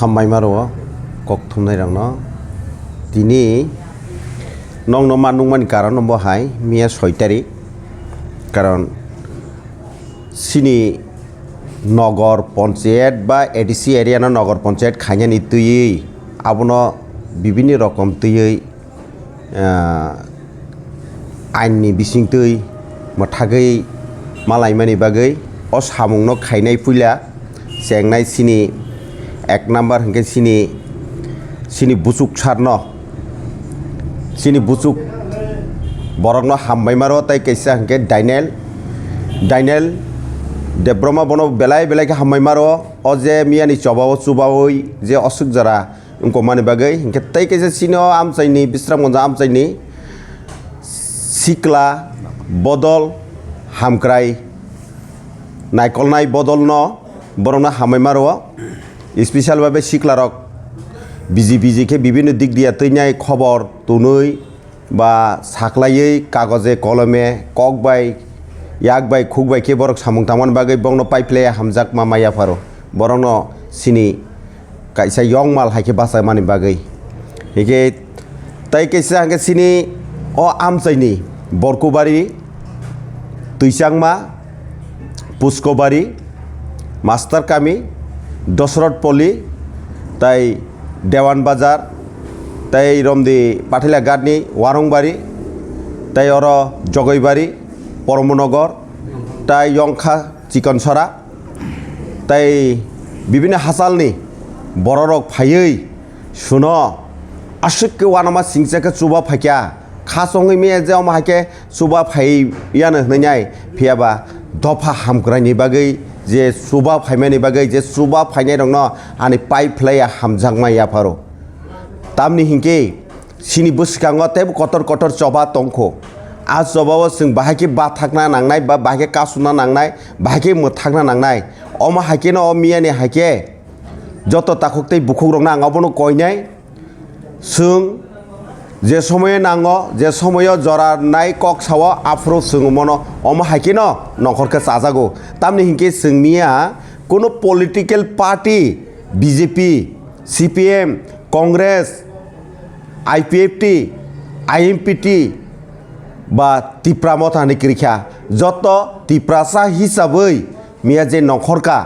samai maro kok thumnai rang no tini nong no manungmani karon no hai mia 6 tarik karon sini নগর পঞ্চায়েত বা ADC area না নগর পঞ্চায়েত খাইনি তুই আবনো বিভিন্ন রকম তুই আইননি বিসিং তুই মথাগৈ মালাইমানি বাগৈ অ সামুং ন খাইনাই ফুইলা চেংনাই সিনি 1 নাম্বার হংকে সিনি বুচুক সার ন সিনি বুচুক বরং ন হামবাই মারো তাই কেসা হংকে ডাইনেল Debroma bono belai ke hamai maro oje miani cobawo subawoi je osuk jara ungko mani bagai hingke tai ke sino amsaini bishramganj amsaini sikla bodol hamkrai naikolnai bodol no borona hamai maro special babe sikla rok biji ke bibino dik dia teinai khobor tunui ba saklaiei kagoje kolome kokbai yak bai khuk bai ke borok samung tamon bagai bongno pipeline hamjak ma maya faro borongno sini kaisa yong mal haike basa mani bagai hige tai kaisa hangke sini o amsaini borkubari tuisangma puskobari master kami dosrot poli tai dewan bazar tai romdi pathila gadni warungbari tai oro jogoibari Paramnagar তাই ইয়ংখা চিকনসরা তাই বিভিন্ন হাসালনি বড়রক ফাইयै শুন আশিককে ওয়ানামা সিংচাকে চুবা ফাইকা খাসংই মে যে মাহাকে চুবা ফাইয়ানো হনাই ফিয়াবা দফা হামগ্রানি বাগै যে চুবা ফাইমানি বাগै যে চুবা ফাইনাই দं ন আনি পাইপ্লাইয়া হামজাंगमाया फारो तामनि हिंके सिनि बुसकांगो तेब कटर चबा तंखो आज जबाव जों बाहायके बाथाकना नांनाय बा बाहायके कासुना नांनाय बाहायके मोथाकना नांनाय अमा हायके न मियानि हायके जत ताखुकतै बुखुक रंना आंगाबनो कयनाय जों जे समय नांगो जे समय जरानाय कक साव आफ्रो जों मनो अमा हायके न नखरके साजागो तामनि हिंके जोंनिया कोनो political party BJP CPM Congress IPFT IMPT বা তিপ্রামত হানি ক্রিখা যত তিপ্রাসা হিসাबै মিয়া যে নখরকা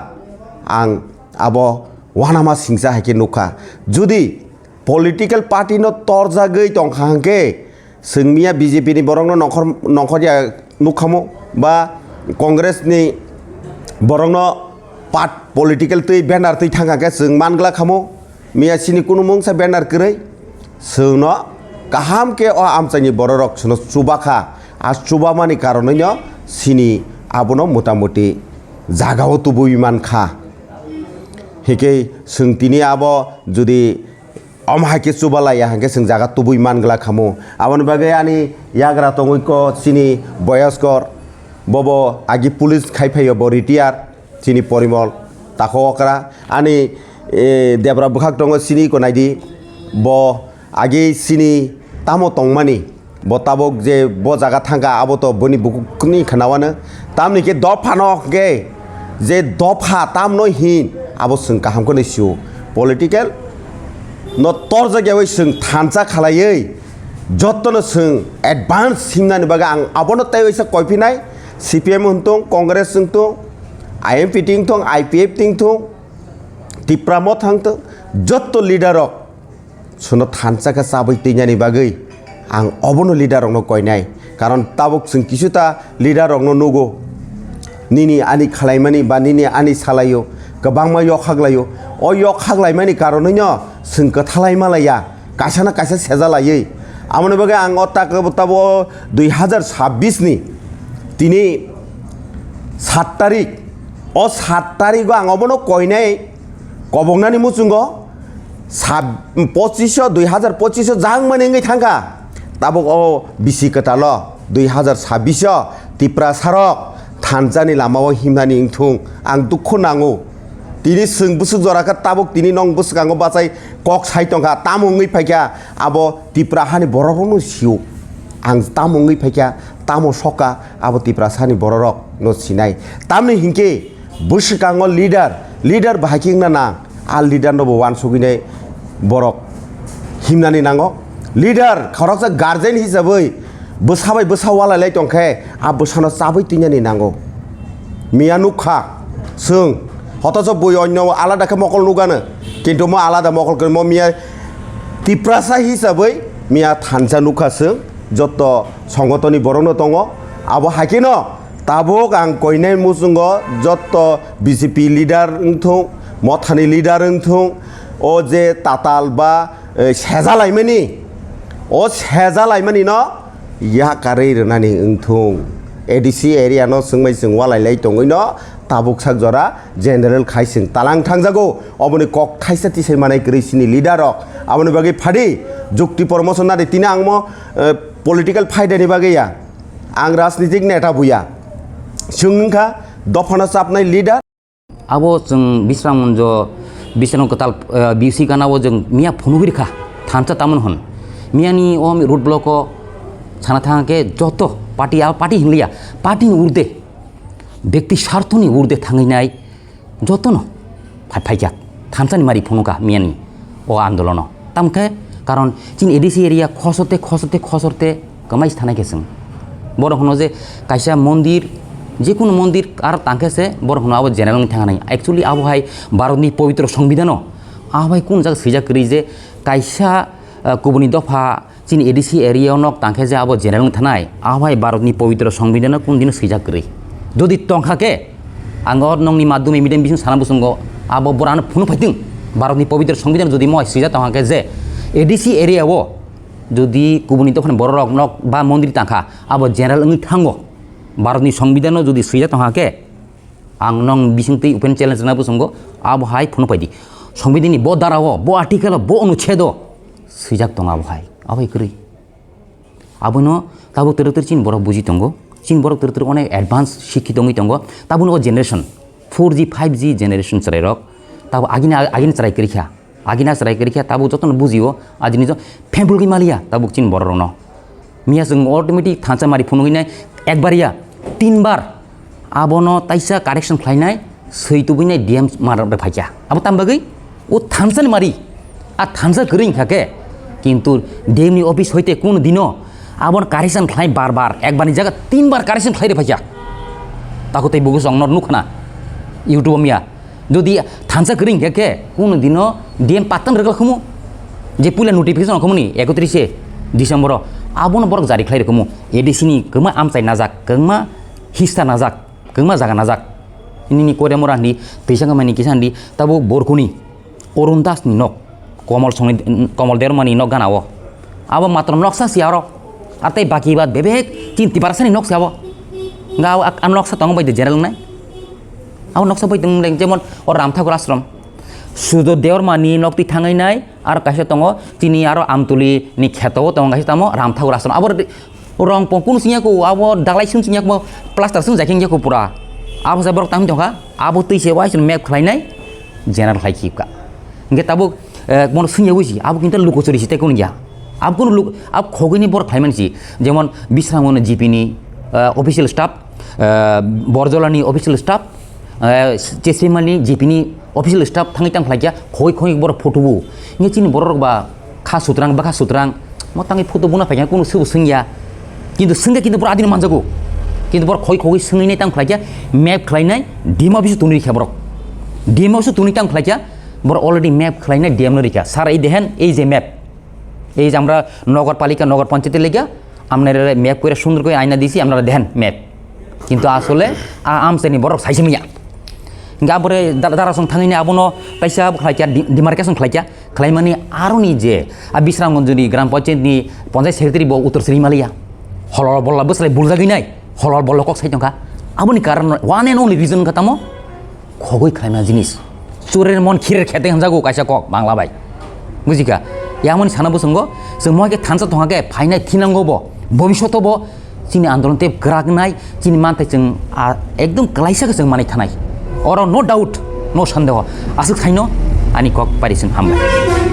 আং আবো ওয়ানামা সিংসা হাইকে নুখা যদি পলিটিক্যাল পার্টি ন তরজাগৈ তংখাহাंके जोंनिया बीजेपी नि बरंनो नखरिया नुखामो बा कांग्रेस नि बरंनो पार्ट पलिटिकल तै बैनार तै थांगाके जों मानग्ला खामो मिया सिनि कुनु मंसा बैनार करै जोंनो kaham ke o amsani bororok suno chubakha as chubamani karonino sini abono motamuti jagao tubui mankha hike sungtini abo jodi amhake chubalaya hanke sung jaga tubui mangla khamo abon bagai ani yagra tongoiko sini boyaskor bobo agi police khaiphayo bo retire sini porimol takho okra ani debra bukhak tongo sini ko naidi bo agi sini tamo tongmani botabok je bo jaga thanga abo to boni bukuni khanawana tamni ke dopha ge je dopha tamno hin abo sung kaham ko siu political no tor jagyawi sung thancha khalaiei jottono sung advance simnani baga ang abono tai oisa koipinai cpm huntung congress sungtung imp tingtung ipf tingtung tipramo thangtung jotto leaderok suno thanchaka sabai teinyani bagai ang obono leader rongno koinai karon tabuk sung kisuta leader rongno nugo nini ani khalaimani ba nini ani salayo gobangma yok khaglayo o yok khaglaimani karonino sung kathalai malaya kaisa sejalai amone bagai ang otaka tabo 2026 ni tini 7 tarik o 7 tarik ang obono koinai kobongnani muchungo 2025 jang manengai thangka tabok o bisi katalo 2026 tipra sarok thanjani lamao himnani ingthung ang dukho nango tini sung busuk joraka tabok tini nong busukango bachai kok saitongka tamongai phaikya abo tipra hani borokno siu ang tamongai phaikya tamo soka abo tipra sani borok no sinai tamni hingke busukango leader bahaking na al leader no bo wan sugine borok himnani nango leader khoroksa guardian hisabai bosabai bosawala tongkhe a bosano chabai tinani nango miya nukha sung হতচ বই অন্য আলাদাকে মকল নুগানো কিন্তু মই আলাদা মকল করে মিয়া তিপ্রাসা হিসাबै মিয়া থানসা নুখাসো যত সংগঠননি বরনো দङ আবো হাকিন তাবক আं কইনাই মুসুঙ্গ যত বিজেপি লিডার থং মথানি লিডার থং ও যে তাতাল বা সেজা লাইমানি ও সেজা লাইমানি ন ইয়া কারে রনানি থং এডিসি এরিয়া ন सोंमै सोंवालाय दङै न ताबुक सागजरा जेनेरेल खाइसिं तालां थांजागौ अबनि कक थाइसा तिसै माने ग्रेसिनि लिडार अबनि बागै फादि जुक्ति प्रमोशन नादि तिना आंम पलिटिकल फायदानि बागैया आं राजनीतिक नेता बुया जोंखा दफाना सापनाय लिडार आबो जों बिश्रामगन्ज बिश्राम कताल बिसि गानावो जों मिया फनुगिरिखा थानसा तामन हन मियानि ओ रोड ब्लक साना थांगे जत पार्टी हिंलिया पार्टी उर्दे व्यक्ति स्वार्थनि उर्दे थांनाय जतन फाइजा थामसानि मारि फनुका मियानि ओ आंदोलन तामखे कारण चिन एडिसि एरिया खसरते कमाइस थानायखे जों बर हनो जे कायसा मन्दिर जिकुनु मन्दिर आरो तांखेसे बर हनो आबो जेनेरेल थांनाय एक्चुअली आबोहाय भारतनि पवित्र संविधान आबोहाय कुन जाग सैजाकरि जे कायसा गुबुननि दफा चिन एडिसि एरिया नक तांखे जे आबो जेनेरेल थानाय आबोहाय भारतनि पवित्र संविधान कुन दिन सैजाकरि যদি টংখাকে আঙর নংনি মাধ্যমে মিডিয়াম বিসং সানা বুসঙ্গ আবো বরান ফোন ফাইতিং ভারতনি পবিত্র সংবিধান যদি মই সিজা টংখাকে যে এডিসি এরিয়াও যদি কুবুনি তখন বড় রক নক বা মন্দির টাকা আবো জেনারেল নি থাঙ্গো ভারতনি সংবিধানও যদি সিজা টংখাকে আং নং বিসংতি ওপেন চ্যালেঞ্জ না বুসঙ্গ আবো হাই ফোন ফাইদি সংবিধাননি ব দারাও ব আর্টিকেল ব অনুচ্ছেদ সিজাক টং আবো হাই আবো করি আবনো তাবো তেরতের চিন বড় বুঝি টঙ্গো चीन बरक तर अनेक एडभान्स शिक्षित दङ ताबो जेनेरेशन 4G 5G जेनेरेशन चलाइरक ताबो आगिना चलाइकरिखा ताबो जतन बुझियो आज निज फेबुलगि मालिया ताबो चीन बर रन मिया जों अटोमेटिक थांसा मारि फुनुगिनाय एकबारिया 3 बार आबोनो ताइसा कारेक्शन खालायनाय सैतुबिनाय डीएम मारबे फाइजा आबो तामबागै ओ थांसान मारि आ थांसा गरिं खाके किन्तु डीएम नि अफिस हइते कोन दिनो आबन कारेक्शन खालाय बार एक बारनि जायगा 3 बार कारेक्शन खालाय फाइजा ताको तै बुगु संग नुखना यूट्यूब मिया যদি থানসা করিং के কোন দিন ডিএম পাতান রেগল খমু যে পুলে নোটিফিকেশন খমুনি 31 ডিসেম্বর আবন বরক জারি খাই রকমু এডিসিনি কমা আমচাই নাজাক কমা হিস্তা नाजाक कमा जागा नाजाक इनिनि कोरे मोरानि तैसांगामानि किसानदि ताबो बरखुनि अरुण दासनि नक कमल देरमानि नक गानाव आबो मात्र नक्सा सियारो आतै बाकी बात बेबेक 3% नक सियाव गाव आन नक्सा तंग बायदि जेनेरेल नाय आव नक्सा बायदि जेमन अ रामठाकुर आश्रम सुदो देवरमानि नक्ति थांगायनाय आरो कासे तंग तिनि आरो आमतुलि नि खेताव तंग कासे तामो रामठाकुर आश्रम आबो रंग पंकुन सियाको आबो दागलाय सुन सियाको प्लास्टार सुन जाकिं जाको पुरा आबो जाबर ताम दंगा आबो तैसे वाइस मेप खलायनाय जेनेरेल खायखिका इंगे ताबो मन सुनिया बुझि आबो किन्ता लुकोचोरि सिते कोन गया आब कोन लुक आब खगैनि बर खायमानसि जेमन बिश्रामगन्ज जिपिनि अफिशियल स्टाफ बरजलानि अफिशियल स्टाफ चेस्रिमालनि जिपिनि अफिशियल स्टाफ थाङै तां खालायखिया खगै बर फटोबु इंगे चिनि बर रकबा खा सुत्रां म ताङै फटो बुना फायखिया कोन सुबु सुंगिया किन्तु संगे किन्तु बर आदिन मानजागौ किन्तु बर खगै सोंहैनाय तां खालायखिया मेप खालायनाय डिमा बिसु तुनि खिया बर डिमा बिसु तुनि तां खालायखिया बर अलरेडी मेप खालायनाय डिएम नरिखिया सार এই দেখেন এই যে মেপ এই যে আমরা নগরপালিকা নগর পঞ্চায়েতের লেগা আমরা মেপ করে সুন্দর করে আয়না দিছি আমরা দেখেন মেপ কিন্তু আসলে আমসানি বড় সাইসমিয়া गाबरे दारासं थाङैनि आबनो पैसा खालायखिया डिमार्केशन खालायमानि आरोनि जे बिश्रामगन्जनि ग्राम पञ्चायतनि पञ्चायत सेक्रेटारि ब उत्तर श्रीमालिया हलर बल्ला बसलाय बुलजागिनाय हलर बल्ला कक साइतंका आबनि कारण वान एन्ड ओनलि रिजन खतामो खगै खालायमा जिनिस चुरेर मन खिरेर खेते हनजागौ कायसा कक बांला बाय बुजिका यामनि सानाबो संग जों मगे थानसा थङाके फाइनाय थिनांगौब भबिष्यतबो चिनि आन्दोलन ते ग्रागनाय चिनि मानथाय जों एकदम क्लाइसाखौ जों माने थानाय और नो डाउट नो सन्देह आसुक थाइनो आनी कक पारिसिन हामबाय।